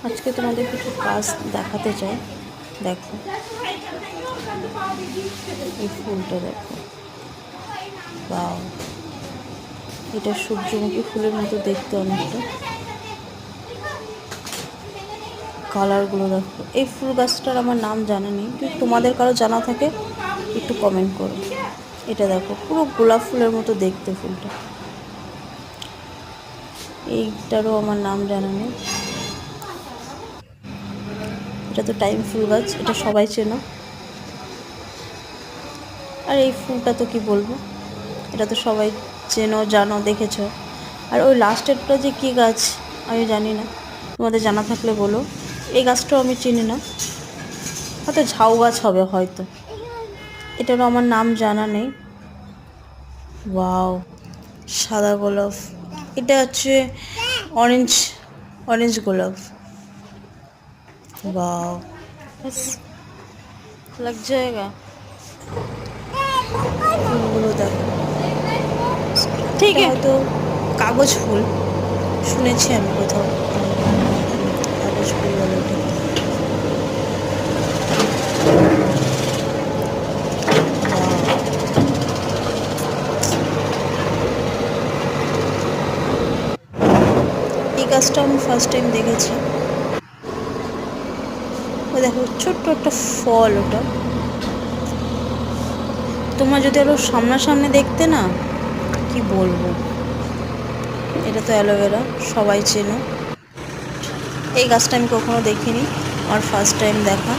আজকে তোমাদের কিছু গাছ দেখাতে চাই। দেখো এই ফুলটা, দেখো বাও, এটা সূর্যমুখী ফুলের মতো দেখতে অনেকটা। কালারগুলো দেখো। এই ফুল গাছটার আমার নাম জানা নেই, যদি তোমাদের কারো জানা থাকে একটু কমেন্ট করো। এটা দেখো পুরো গোলাপ ফুলের মতো দেখতে ফুলটা। এইটারও আমার নাম জানা নেই। এটা তো টাইম ফুল গাছ, এটা সবাই চেনো। আর এই ফুলটা তো কি বলবো, এটা তো সবাই চেনো, জানো, দেখেছো। আর ওই লাস্টেরটা যে কী গাছ আমি জানি না, তোমাদের জানা থাকলে বলো। এই গাছটাও আমি চিনি না, হয়তো ঝাউ গাছ হবে হয়তো, এটারও আমার নাম জানা নেই। ওয়াও, সাদা গোলাপ, এটা হচ্ছে অরেঞ্জ অরেঞ্জ গোলাপ। ওয়াও, লাগ জায়গা ফুলগুলো দেখো। ঠিক আছে, হয়তো কাগজ ফুল শুনেছি আমি কোথাও, কাগজ ফুল বলে ওটা। এই গাছটা আমি ফার্স্ট টাইম দেখেছি। ও দেখো ছোট্ট একটা ফল, ওটা তোমরা যদি আরো সামনাসামনি দেখতে না, কি বলবো। এটা তো অ্যালোভেরা, সবাই চেনো। এই গাছটা আমি কখনো দেখিনি, আমার ফার্স্ট টাইম দেখা।